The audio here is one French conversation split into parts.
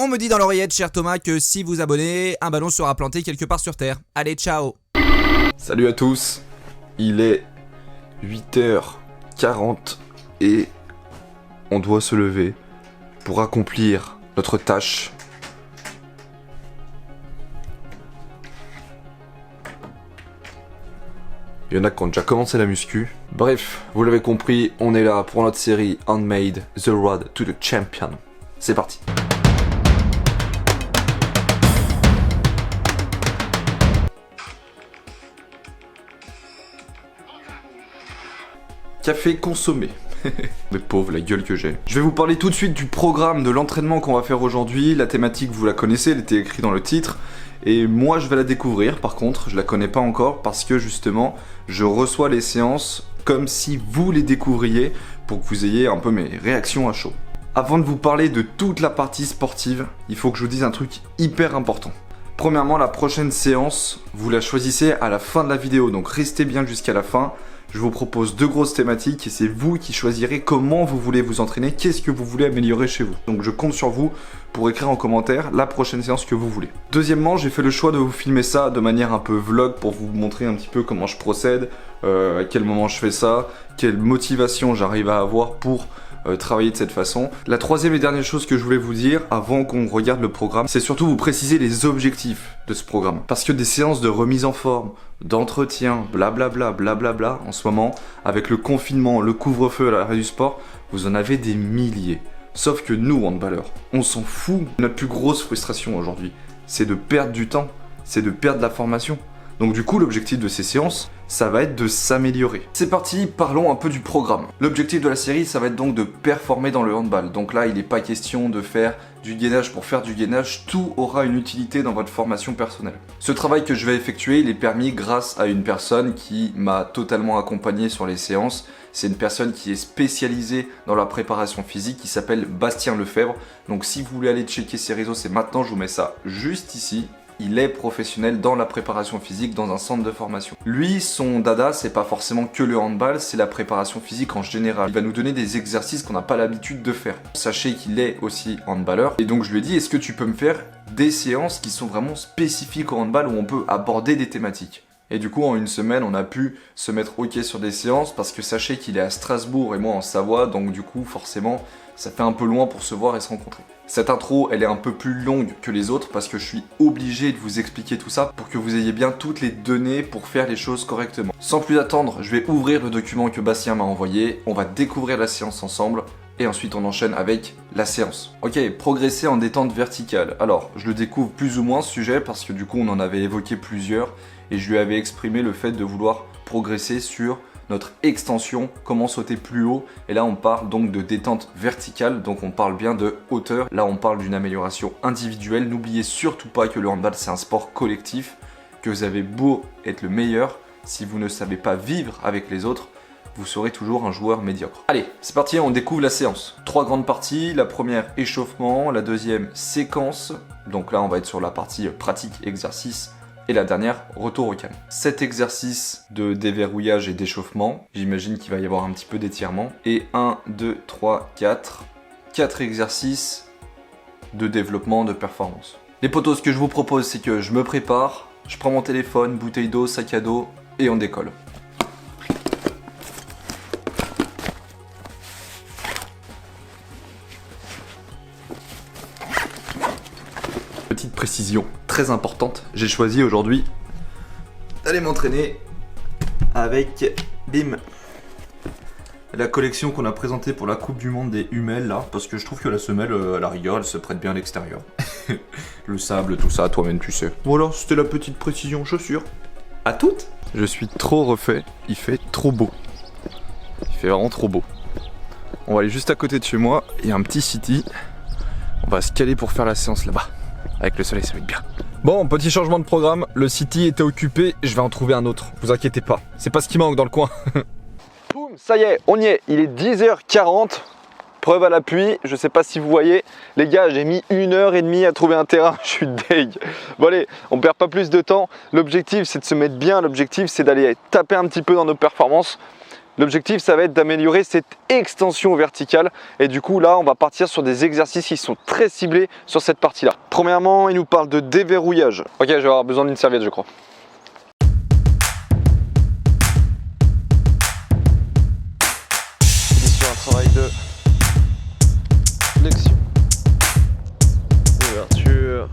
On me dit dans l'oreillette, cher Thomas, que si vous abonnez, un ballon sera planté quelque part sur Terre. Allez, ciao. Salut à tous, il est 8h40 et on doit se lever pour accomplir notre tâche. Il y en a qui ont déjà commencé la muscu. Bref, vous l'avez compris, on est là pour notre série Handmade, The Road to the Champion. C'est parti. Café consommé. Mais pauvre, la gueule que j'ai. Je vais vous parler tout de suite du programme de l'entraînement qu'on va faire aujourd'hui. La thématique, vous la connaissez, elle était écrite dans le titre. Et moi, je vais la découvrir, par contre, je la connais pas encore parce que justement, je reçois les séances comme si vous les découvriez pour que vous ayez un peu mes réactions à chaud. Avant de vous parler de toute la partie sportive, il faut que je vous dise un truc hyper important. Premièrement, la prochaine séance, vous la choisissez à la fin de la vidéo, donc restez bien jusqu'à la fin. Je vous propose 2 grosses thématiques et c'est vous qui choisirez comment vous voulez vous entraîner, qu'est-ce que vous voulez améliorer chez vous. Donc je compte sur vous pour écrire en commentaire la prochaine séance que vous voulez. Deuxièmement, j'ai fait le choix de vous filmer ça de manière un peu vlog pour vous montrer un petit peu comment je procède, à quel moment je fais ça, quelle motivation j'arrive à avoir pour travailler de cette façon. La troisième et dernière chose que je voulais vous dire avant qu'on regarde le programme, c'est surtout vous préciser les objectifs de ce programme. Parce que des séances de remise en forme, d'entretien, blablabla, blablabla, en ce moment, avec le confinement, le couvre-feu à l'arrêt du sport, vous en avez des milliers. Sauf que nous, handballeurs, on s'en fout. Notre plus grosse frustration aujourd'hui, c'est de perdre du temps, c'est de perdre la formation. Donc du coup, l'objectif de ces séances, ça va être de s'améliorer. C'est parti, parlons un peu du programme. L'objectif de la série, ça va être donc de performer dans le handball. Donc là, il n'est pas question de faire du gainage pour faire du gainage, tout aura une utilité dans votre formation personnelle. Ce travail que je vais effectuer, il est permis grâce à une personne qui m'a totalement accompagné sur les séances. C'est une personne qui est spécialisée dans la préparation physique, qui s'appelle Bastien Lefebvre. Donc si vous voulez aller checker ses réseaux, c'est maintenant, je vous mets ça juste ici. Il est professionnel dans la préparation physique dans un centre de formation. Lui, son dada, c'est pas forcément que le handball, c'est la préparation physique en général. Il va nous donner des exercices qu'on n'a pas l'habitude de faire. Sachez qu'il est aussi handballeur. Et donc je lui ai dit, est-ce que tu peux me faire des séances qui sont vraiment spécifiques au handball où on peut aborder des thématiques ? Et du coup, en une semaine, on a pu se mettre OK sur des séances parce que sachez qu'il est à Strasbourg et moi en Savoie, donc du coup, forcément, ça fait un peu loin pour se voir et se rencontrer. Cette intro, elle est un peu plus longue que les autres parce que je suis obligé de vous expliquer tout ça pour que vous ayez bien toutes les données pour faire les choses correctement. Sans plus attendre, je vais ouvrir le document que Bastien m'a envoyé, on va découvrir la séance ensemble et ensuite on enchaîne avec la séance. Ok, progresser en détente verticale. Alors, je le découvre plus ou moins ce sujet parce que du coup on en avait évoqué plusieurs et je lui avais exprimé le fait de vouloir progresser sur notre extension, comment sauter plus haut. Et là, on parle donc de détente verticale, donc on parle bien de hauteur. Là, on parle d'une amélioration individuelle. N'oubliez surtout pas que le handball, c'est un sport collectif, que vous avez beau être le meilleur, si vous ne savez pas vivre avec les autres, vous serez toujours un joueur médiocre. Allez, c'est parti, on découvre la séance. 3 grandes parties. La première, échauffement. La deuxième, séquence. Donc là, on va être sur la partie pratique, exercice. Et la dernière, retour au calme. 7 exercices de déverrouillage et d'échauffement. J'imagine qu'il va y avoir un petit peu d'étirement. Et 1, 2, 3, 4. 4 exercices de développement de performance. Les potos, ce que je vous propose, c'est que je me prépare. Je prends mon téléphone, bouteille d'eau, sac à dos et on décolle. Petite précision très importante, j'ai choisi aujourd'hui d'aller m'entraîner avec bim la collection qu'on a présentée pour la Coupe du Monde des Hummels là, parce que je trouve que la semelle à la rigueur elle se prête bien à l'extérieur. Le sable, tout ça, toi-même tu sais. Voilà, c'était la petite précision chaussures. À toutes. Je suis trop refait, il fait trop beau. Il fait vraiment trop beau. On va aller juste à côté de chez moi, il y a un petit city. On va se caler pour faire la séance là-bas. Avec le soleil, ça va être bien. Bon, petit changement de programme. Le city était occupé, je vais en trouver un autre. Vous inquiétez pas, c'est pas ce qui manque dans le coin. Boum, ça y est, on y est. Il est 10h40. Preuve à l'appui, je sais pas si vous voyez. Les gars, j'ai mis 1h30 à trouver un terrain, je suis deg. Bon allez, on perd pas plus de temps. L'objectif, c'est de se mettre bien. L'objectif, c'est d'aller taper un petit peu dans nos performances. L'objectif, ça va être d'améliorer cette extension verticale. Et du coup, là, on va partir sur des exercices qui sont très ciblés sur cette partie-là. Premièrement, il nous parle de déverrouillage. Ok, je vais avoir besoin d'une serviette, je crois. Sur un travail de flexion, ouverture.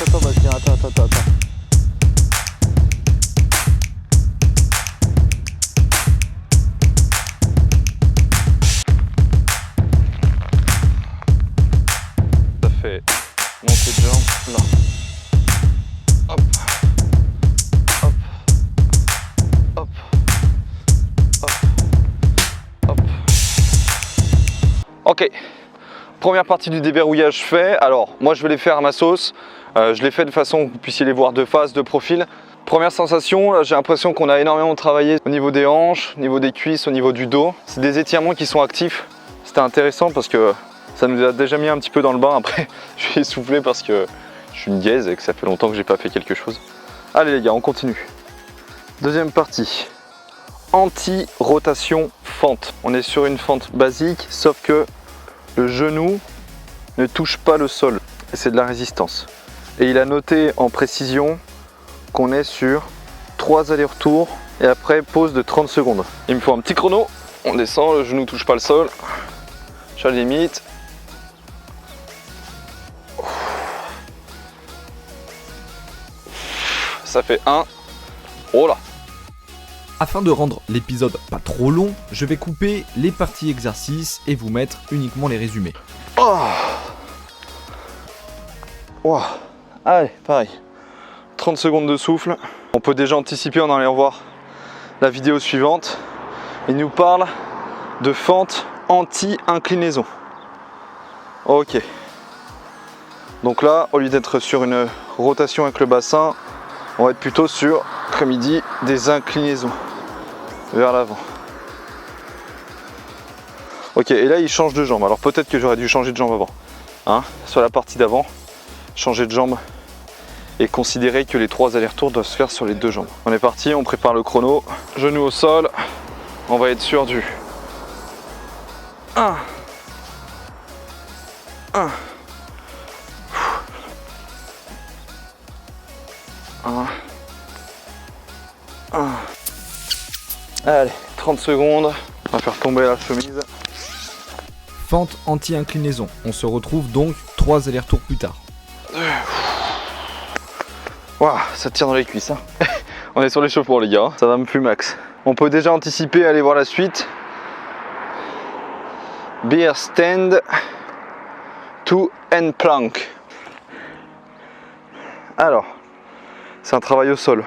Attends, Bastien, attends. Ça fait montée de jambe, là. Hop, hop, hop, hop, hop. Ok, première partie du déverrouillage fait. Alors, moi je vais les faire à ma sauce. Je l'ai fait de façon que vous puissiez les voir de face, de profil. Première sensation, j'ai l'impression qu'on a énormément travaillé au niveau des hanches, au niveau des cuisses, au niveau du dos. C'est des étirements qui sont actifs. C'était intéressant parce que ça nous a déjà mis un petit peu dans le bain. Après, je suis essoufflé parce que je suis une gaze et que ça fait longtemps que j'ai pas fait quelque chose. Allez les gars, on continue. Deuxième partie, anti-rotation fente. On est sur une fente basique, sauf que le genou ne touche pas le sol. Et c'est de la résistance. Et il a noté en précision qu'on est sur 3 allers-retours et après pause de 30 secondes. Il me faut un petit chrono, on descend, le genou ne touche pas le sol. Je suis à la limite. Ça fait 1. Oh là. Afin de rendre l'épisode pas trop long, je vais couper les parties exercices et vous mettre uniquement les résumés. Oh. Wow. Allez, pareil. 30 secondes de souffle. On peut déjà anticiper en allant voir la vidéo suivante. Il nous parle de fente anti-inclinaison. Ok. Donc là, au lieu d'être sur une rotation avec le bassin, on va être plutôt sur, comme il dit, des inclinaisons vers l'avant. Ok, et là il change de jambe. Alors peut-être que j'aurais dû changer de jambe avant. Hein, sur la partie d'avant, changer de jambe et considérer que les 3 allers-retours doivent se faire sur les 2 jambes. On est parti, on prépare le chrono. Genou au sol. On va être sur du 1. 1. 1. Allez, 30 secondes. On va faire tomber la chemise. Fente anti-inclinaison. On se retrouve donc 3 allers-retours plus tard. Waouh, ça tire dans les cuisses. Hein. On est sur l'échauffour les gars, ça va me fumer max. On peut déjà anticiper, aller voir la suite. Beer stand to end plank. Alors, c'est un travail au sol.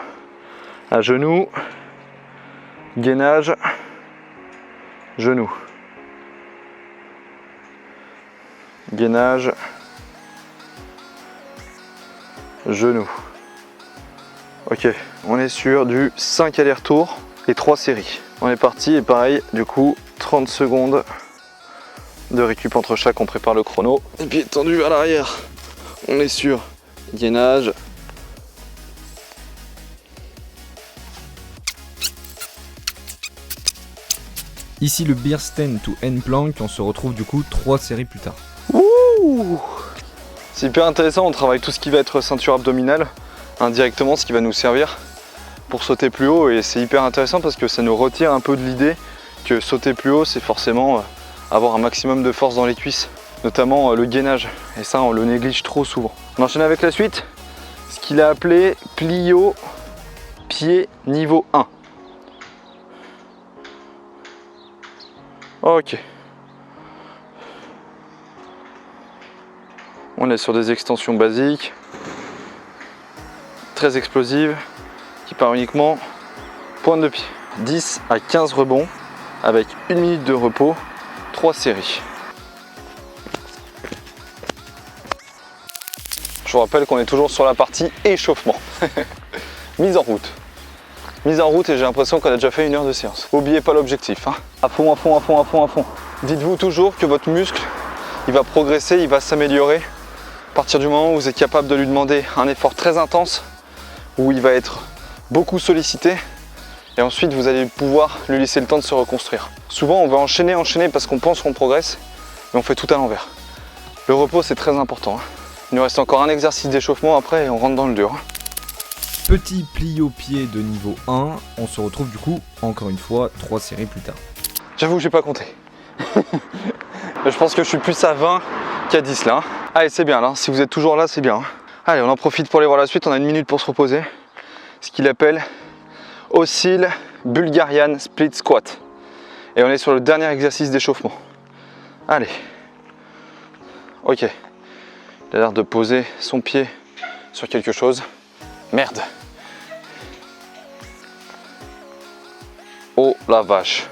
À genoux, gainage, genou. Gainage, genou. Ok, on est sur du 5 allers-retours et 3 séries. On est parti et pareil, du coup, 30 secondes de récup entre chaque, on prépare le chrono. Et puis tendu à l'arrière, on est sur gainage. Ici le beer stand to end plank, on se retrouve du coup 3 séries plus tard. Ouh, c'est hyper intéressant, on travaille tout ce qui va être ceinture abdominale, indirectement ce qui va nous servir pour sauter plus haut, et c'est hyper intéressant parce que ça nous retire un peu de l'idée que sauter plus haut c'est forcément avoir un maximum de force dans les cuisses, notamment le gainage, et ça on le néglige trop souvent. On enchaîne avec la suite, ce qu'il a appelé plio pied niveau 1. Ok. On est sur des extensions basiques, très explosives, qui partent uniquement pointe de pied. 10 à 15 rebonds avec 1 minute de repos, 3 séries. Je vous rappelle qu'on est toujours sur la partie échauffement. Mise en route. Mise en route et j'ai l'impression qu'on a déjà fait 1 heure de séance. N'oubliez pas l'objectif. Hein. À fond, à fond, à fond, à fond, à fond. Dites-vous toujours que votre muscle, il va progresser, il va s'améliorer. À partir du moment où vous êtes capable de lui demander un effort très intense, où il va être beaucoup sollicité, et ensuite vous allez pouvoir lui laisser le temps de se reconstruire. Souvent on va enchaîner parce qu'on pense qu'on progresse, mais on fait tout à l'envers. Le repos c'est très important. Hein. Il nous reste encore un exercice d'échauffement après et on rentre dans le dur. Hein. Petit pli au pied de niveau 1, on se retrouve du coup, encore une fois, 3 séries plus tard. J'avoue que j'ai pas compté. Je pense que je suis plus à 20 qu'à 10 là. Hein. Allez c'est bien là, si vous êtes toujours là c'est bien. Hein. Allez on en profite pour aller voir la suite, on a 1 minute pour se reposer. Ce qu'il appelle Oscille Bulgarian Split Squat. Et on est sur le dernier exercice d'échauffement. Allez. Ok. Il a l'air de poser son pied sur quelque chose. Merde. Oh la vache.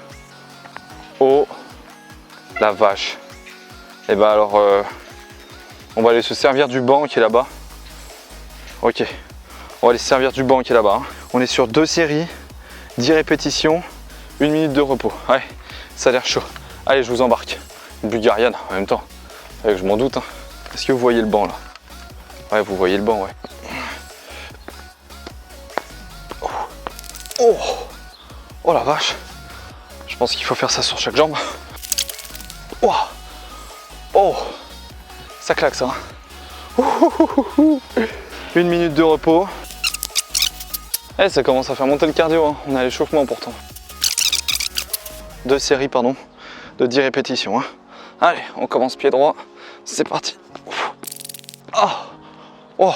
Oh la vache. Et ben alors, on va aller se servir du banc qui est là-bas. Ok. On va aller se servir du banc qui est là-bas. Hein. On est sur 2 séries, 10 répétitions, 1 minute de repos. Ouais, ça a l'air chaud. Allez, je vous embarque. Une bulgarienne en même temps. Ouais, je m'en doute. Hein. Est-ce que vous voyez le banc là? Ouais, vous voyez le banc, ouais. Oh, oh la vache. Je pense qu'il faut faire ça sur chaque jambe. Oh, oh. Ça claque ça. 1 minute de repos. Eh, ça commence à faire monter le cardio, hein. On a l'échauffement pourtant. 2 séries, pardon, de 10 répétitions. Hein. Allez, on commence pied droit. C'est parti. Oh, oh.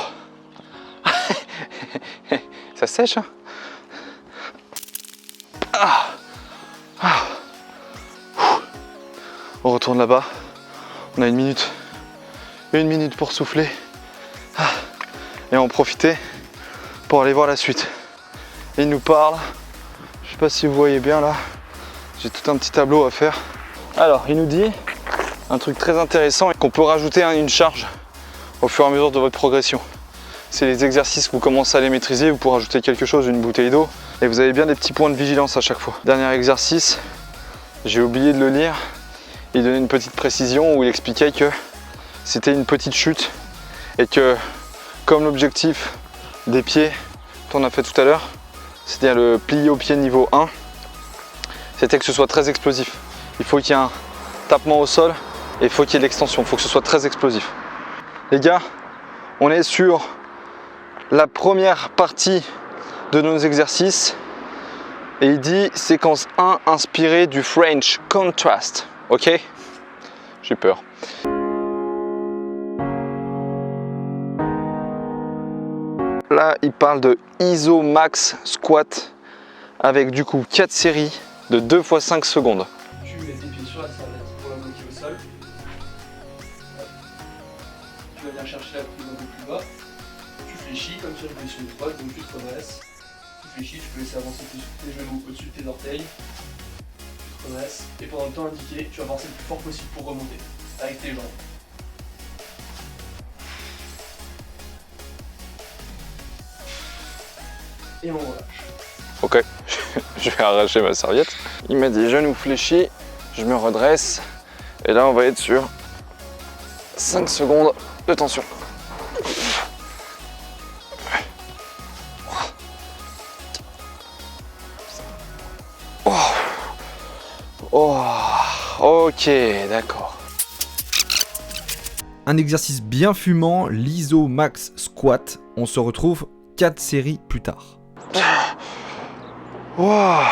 Ça sèche, hein. Ah. Ah. On retourne là-bas. On a 1 minute. 1 minute pour souffler. Ah. Et en profiter pour aller voir la suite. Il nous parle. Je sais pas si vous voyez bien là. J'ai tout un petit tableau à faire. Alors, il nous dit un truc très intéressant qu'on peut rajouter une charge au fur et à mesure de votre progression. C'est les exercices que vous commencez à les maîtriser, vous pouvez rajouter quelque chose, une bouteille d'eau, et vous avez bien des petits points de vigilance à chaque fois. Dernier exercice, j'ai oublié de le lire. Il donnait une petite précision où il expliquait que c'était une petite chute et que comme l'objectif des pieds qu'on a fait tout à l'heure, c'est-à-dire le plié au pied niveau 1, c'était que ce soit très explosif. Il faut qu'il y ait un tapement au sol et il faut qu'il y ait de l'extension, il faut que ce soit très explosif. Les gars, on est sur la première partie de nos exercices et il dit séquence 1 inspirée du French Contrast. Ok? J'ai peur. Là, il parle de ISO Max Squat avec du coup 4 séries de 2 x 5 secondes. Tu mets tes pieds sur la serviette pour la bloquer au sol. Tu vas venir chercher la prise un peu plus bas. Tu fléchis comme sur une position de squat, donc tu te redresses. Tu fléchis, tu peux laisser avancer tes genoux au-dessus de tes orteils. Tu te redresses et pendant le temps indiqué, tu vas avancer le plus fort possible pour remonter avec tes jambes. Et on relâche. Ok, je vais arracher ma serviette. Il m'a dit genoux fléchis, je me redresse. Et là, on va être sur 5 secondes de tension. Oh, ok, d'accord. Un exercice bien fumant, l'ISO Max Squat. On se retrouve 4 séries plus tard. Wow.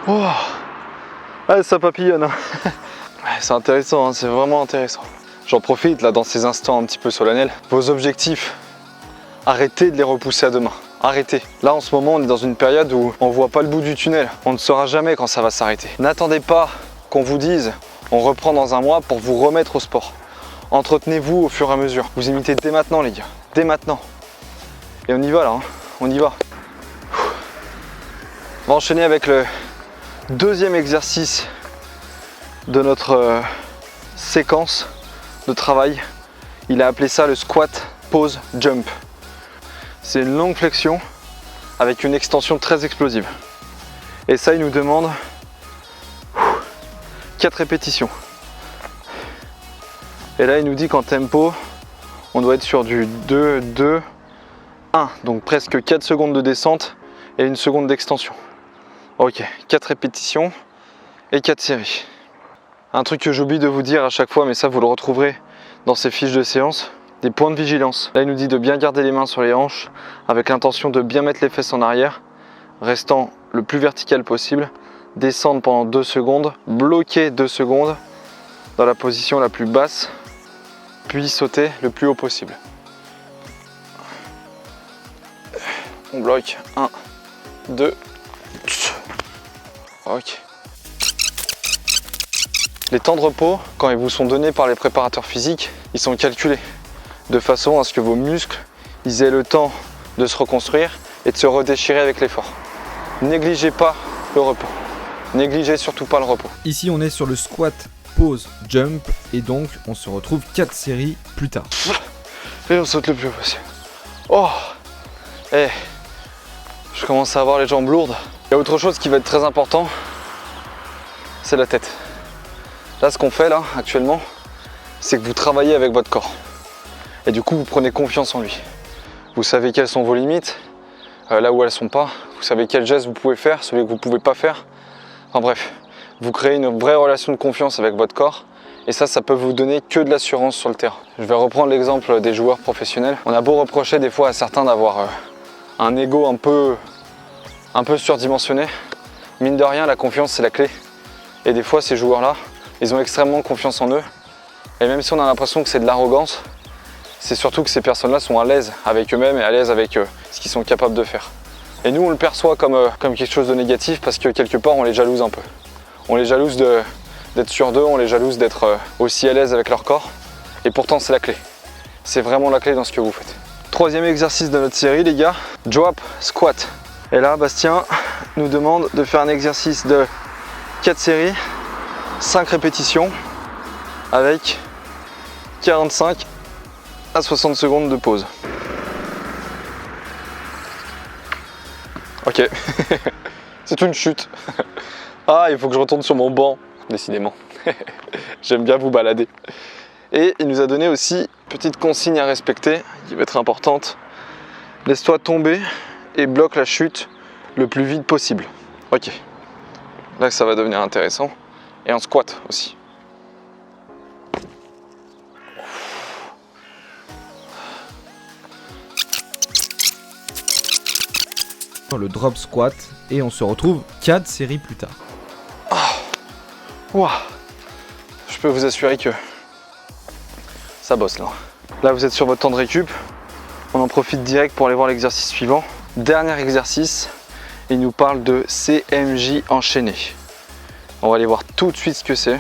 Wow. Ah, ça papillonne. Hein. C'est intéressant, hein, c'est vraiment intéressant. J'en profite là dans ces instants un petit peu solennels. Vos objectifs, arrêtez de les repousser à demain. arrêter. Là en ce moment on est dans une période où on voit pas le bout du tunnel. On ne saura jamais quand ça va s'arrêter. N'attendez pas qu'on vous dise on reprend dans un mois pour vous remettre au sport. Entretenez-vous au fur et à mesure. Vous imitez dès maintenant les gars, dès maintenant. Et on y va là, hein. On y va. On va enchaîner avec le deuxième exercice de notre séquence de travail. Il a appelé ça le squat pause jump. C'est une longue flexion avec une extension très explosive. Et ça, il nous demande 4 répétitions. Et là, il nous dit qu'en tempo, on doit être sur du 2, 2, 1. Donc presque 4 secondes de descente et 1 seconde d'extension. Ok, 4 répétitions et 4 séries. Un truc que j'oublie de vous dire à chaque fois, mais ça vous le retrouverez dans ces fiches de séance, des points de vigilance. Là il nous dit de bien garder les mains sur les hanches avec l'intention de bien mettre les fesses en arrière, restant le plus vertical possible, descendre pendant 2 secondes, bloquer 2 secondes dans la position la plus basse, puis sauter le plus haut possible. On bloque, 1, 2, ok. Les temps de repos, quand ils vous sont donnés par les préparateurs physiques, ils sont calculés de façon à ce que vos muscles ils aient le temps de se reconstruire et de se redéchirer avec l'effort. Négligez pas le repos. Négligez surtout pas le repos. Ici on est sur le squat pause jump et donc on se retrouve 4 séries plus tard. Et on saute le plus haut possible. Oh, je commence à avoir les jambes lourdes. Il y a autre chose qui va être très important, c'est la tête. Là, ce qu'on fait là actuellement, c'est que vous travaillez avec votre corps. Et du coup, vous prenez confiance en lui. Vous savez quelles sont vos limites, là où elles ne sont pas. Vous savez quels gestes vous pouvez faire, celui que vous ne pouvez pas faire. Enfin bref, vous créez une vraie relation de confiance avec votre corps. Et ça peut vous donner que de l'assurance sur le terrain. Je vais reprendre l'exemple des joueurs professionnels. On a beau reprocher des fois à certains d'avoir un ego un peu surdimensionné. Mine de rien, la confiance, c'est la clé. Et des fois, ces joueurs-là, ils ont extrêmement confiance en eux. Et même si on a l'impression que c'est de l'arrogance, c'est surtout que ces personnes-là sont à l'aise avec eux-mêmes et à l'aise avec ce qu'ils sont capables de faire. Et nous, on le perçoit comme quelque chose de négatif parce que quelque part, on les jalouse un peu. On les jalouse d'être sûrs d'eux, on les jalouse d'être aussi à l'aise avec leur corps. Et pourtant, c'est la clé. C'est vraiment la clé dans ce que vous faites. Troisième exercice de notre série, les gars, drop squat. Et là, Bastien nous demande de faire un exercice de 4 séries, 5 répétitions avec 45 à 60 secondes de pause. Ok, c'est une chute. Ah, il faut que je retourne sur mon banc, décidément. J'aime bien vous balader. Et il nous a donné aussi une petite consigne à respecter, qui va être importante. Laisse-toi tomber et bloque la chute le plus vite possible. Ok, là ça va devenir intéressant. Et en squat aussi. Le drop squat et on se retrouve 4 séries plus tard. Wow. Je peux vous assurer que ça bosse là. Là vous êtes sur votre temps de récup. On en profite direct pour aller voir l'exercice suivant. Dernier exercice, il nous parle de CMJ enchaîné. On va aller voir tout de suite ce que c'est.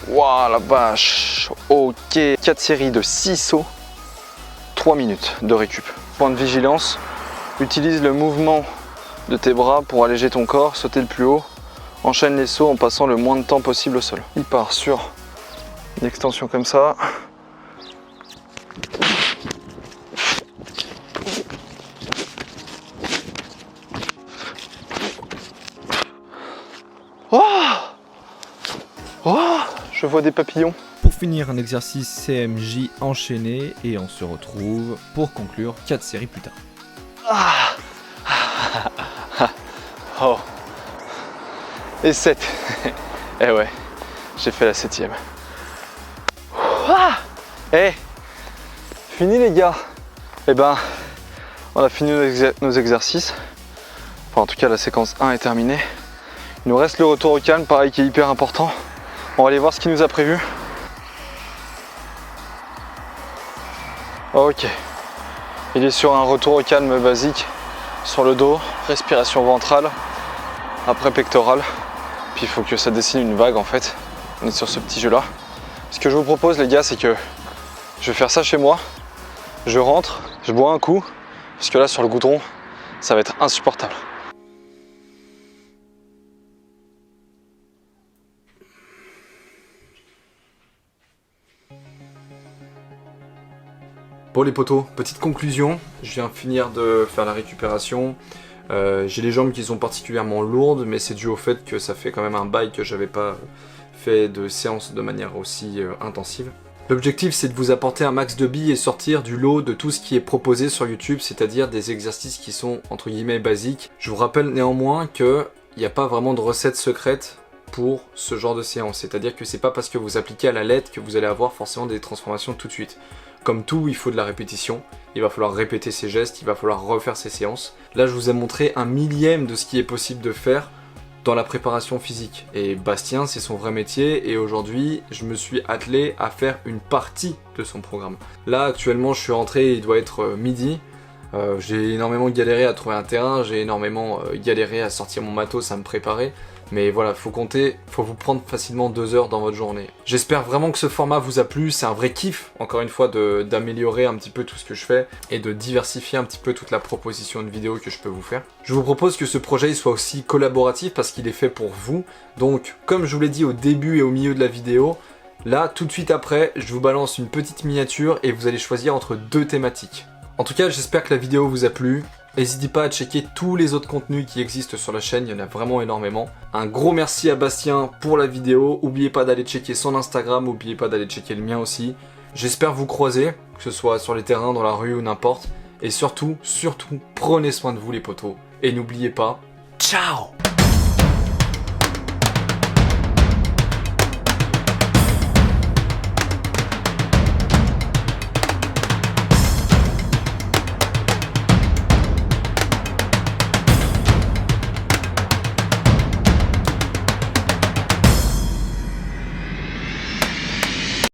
Waouh la vache. Ok, 4 séries de 6 sauts, 3 minutes de récup. Point de vigilance, utilise le mouvement de tes bras pour alléger ton corps, sauter le plus haut. Enchaîne les sauts en passant le moins de temps possible au sol. Il part sur une extension comme ça. Je vois des papillons. Pour finir, un exercice CMJ enchaîné et on se retrouve pour conclure 4 séries plus tard. Oh. Et 7. Eh ouais, j'ai fait la 7ème. Fini les gars. Eh ben, on a fini nos exercices. Enfin, en tout cas, la séquence 1 est terminée. Il nous reste le retour au calme, pareil, qui est hyper important. On va aller voir ce qu'il nous a prévu. Ok. Il est sur un retour au calme basique, sur le dos, respiration ventrale, après pectorale. Puis il faut que ça dessine une vague en fait. On est sur ce petit jeu là. Ce que je vous propose les gars, c'est que je vais faire ça chez moi. Je rentre, je bois un coup, parce que là sur le goudron, ça va être insupportable. Bon les potos, petite conclusion, je viens finir de faire la récupération. J'ai les jambes qui sont particulièrement lourdes, mais c'est dû au fait que ça fait quand même un bail que j'avais pas fait de séance de manière aussi intensive. L'objectif c'est de vous apporter un max de billes et sortir du lot de tout ce qui est proposé sur YouTube, c'est-à-dire des exercices qui sont entre guillemets basiques. Je vous rappelle néanmoins qu'il n'y a pas vraiment de recette secrète pour ce genre de séance, c'est-à-dire que c'est pas parce que vous appliquez à la lettre que vous allez avoir forcément des transformations tout de suite. Comme tout, il faut de la répétition, il va falloir répéter ses gestes, il va falloir refaire ses séances. Là, je vous ai montré un millième de ce qui est possible de faire dans la préparation physique. Et Bastien, c'est son vrai métier, et aujourd'hui, je me suis attelé à faire une partie de son programme. Là, actuellement, je suis rentré, il doit être midi. J'ai énormément galéré à trouver un terrain, j'ai énormément galéré à sortir mon matos, à me préparer. Mais voilà, faut compter, faut vous prendre facilement 2 heures dans votre journée. J'espère vraiment que ce format vous a plu, c'est un vrai kiff, encore une fois, d'améliorer un petit peu tout ce que je fais et de diversifier un petit peu toute la proposition de vidéos que je peux vous faire. Je vous propose que ce projet soit aussi collaboratif parce qu'il est fait pour vous. Donc, comme je vous l'ai dit au début et au milieu de la vidéo, là, tout de suite après, je vous balance une petite miniature et vous allez choisir entre 2 thématiques. En tout cas, j'espère que la vidéo vous a plu. N'hésitez pas à checker tous les autres contenus qui existent sur la chaîne, il y en a vraiment énormément. Un gros merci à Bastien pour la vidéo, n'oubliez pas d'aller checker son Instagram, n'oubliez pas d'aller checker le mien aussi. J'espère vous croiser, que ce soit sur les terrains, dans la rue ou n'importe. Et surtout, prenez soin de vous les potos. Et n'oubliez pas, ciao!